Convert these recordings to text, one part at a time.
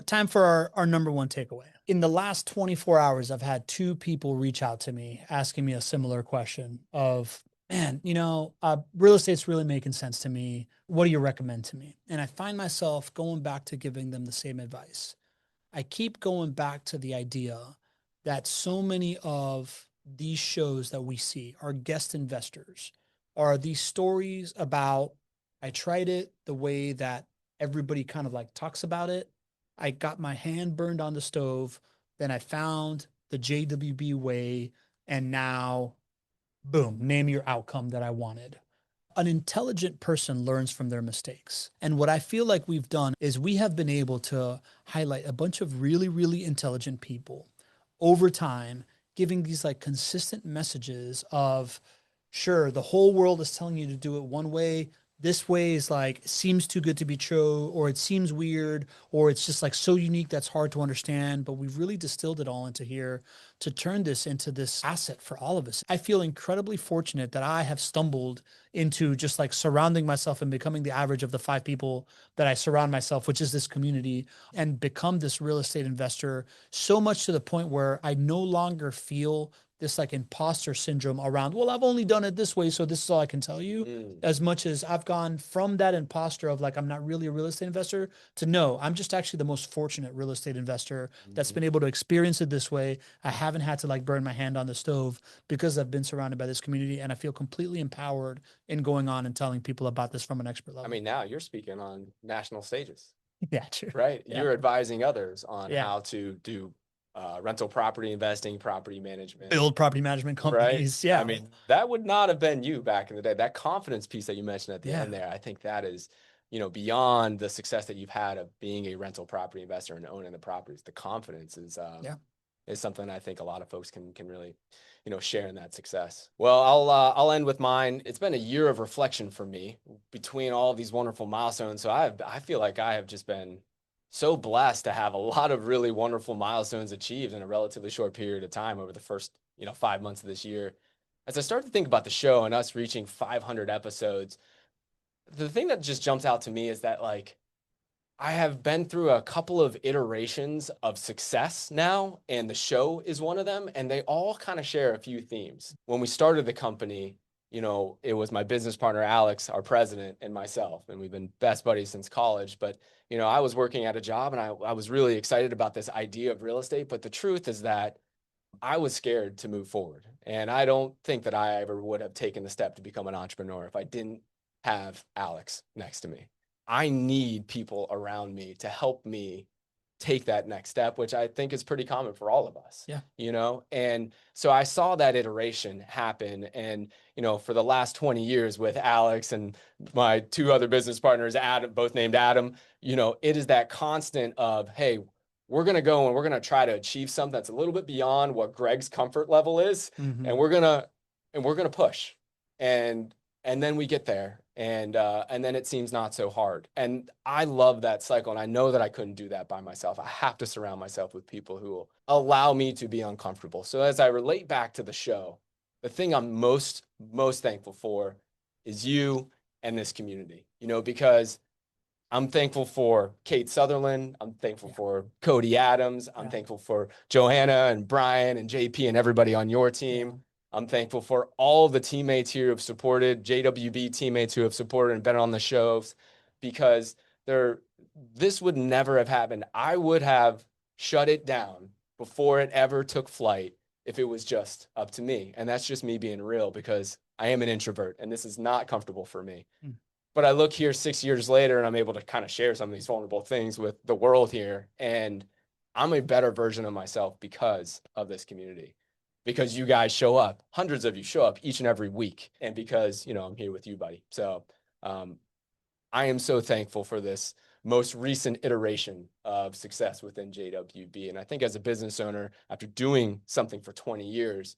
time for our number one takeaway. In the last 24 hours, I've had two people reach out to me asking me a similar question of, man, real estate's really making sense to me. What do you recommend to me? And I find myself going back to giving them the same advice. I keep going back to the idea that so many of these shows that we see, our guest investors, are these stories about, I tried it the way that everybody kind of like talks about it. I got my hand burned on the stove. Then I found the JWB way. And now, boom, name your outcome that I wanted. An intelligent person learns from their mistakes. And what I feel like we've done is we have been able to highlight a bunch of really, really intelligent people over time, giving these like consistent messages of, sure, the whole world is telling you to do it one way. This way is like, seems too good to be true, or it seems weird, or it's just like so unique that's hard to understand. But we've really distilled it all into here to turn this into this asset for all of us. I feel incredibly fortunate that I have stumbled into just like surrounding myself and becoming the average of the 5 people that I surround myself, which is this community, and become this real estate investor so much to the point where I no longer feel this like imposter syndrome around, well, I've only done it this way, so this is all I can tell you. As much as I've gone from that imposter of like, I'm not really a real estate investor to no, I'm just actually the most fortunate real estate investor that's been able to experience it this way. I haven't had to like burn my hand on the stove because I've been surrounded by this community, and I feel completely empowered in going on and telling people about this from an expert level. I mean, now you're speaking on national stages. Yeah, true. Right? Yeah. You're advising others on Yeah. how to do rental property investing, property management. Build property management companies. Right? Yeah. I mean, that would not have been you back in the day. That confidence piece that you mentioned at the end there, I think that is, beyond the success that you've had of being a rental property investor and owning the properties. The confidence is something I think a lot of folks can really, share in that success. Well, I'll end with mine. It's been a year of reflection for me between all of these wonderful milestones. So I feel like I have just been so blessed to have a lot of really wonderful milestones achieved in a relatively short period of time over the first, 5 months of this year. As I start to think about the show and us reaching 500 episodes, the thing that just jumps out to me is that like, I have been through a couple of iterations of success now, and the show is one of them, and they all kind of share a few themes. When we started the company, it was my business partner, Alex, our president, and myself, and we've been best buddies since college. But, I was working at a job, and I was really excited about this idea of real estate. But the truth is that I was scared to move forward. And I don't think that I ever would have taken the step to become an entrepreneur if I didn't have Alex next to me. I need people around me to help me take that next step, which I think is pretty common for all of us. Yeah. And so I saw that iteration happen. And, for the last 20 years with Alex and my 2 other business partners, Adam, both named Adam, it is that constant of, hey, we're going to go and we're going to try to achieve something that's a little bit beyond what Gregg's comfort level is. Mm-hmm. And we're going to push. And then we get there, and then it seems not so hard. And I love that cycle, and I know that I couldn't do that by myself. I have to surround myself with people who will allow me to be uncomfortable. So as I relate back to the show, the thing I'm most thankful for is you and this community, because I'm thankful for Kate Sutherland. I'm thankful for Cody Adams. I'm thankful for Johanna and Brian and JP and everybody on your team. I'm thankful for all the teammates here who have supported, JWB teammates who have supported and been on the shows, because this would never have happened. I would have shut it down before it ever took flight if it was just up to me. And that's just me being real, because I am an introvert and this is not comfortable for me. But I look here 6 years later and I'm able to kind of share some of these vulnerable things with the world here. And I'm a better version of myself because of this community. Because you guys show up, hundreds of you show up each and every week. And because, I'm here with you, buddy. So I am so thankful for this most recent iteration of success within JWB. And I think as a business owner, after doing something for 20 years,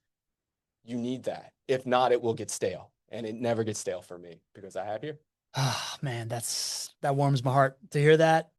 you need that. If not, it will get stale. And it never gets stale for me because I have you. Oh, man, that warms my heart to hear that.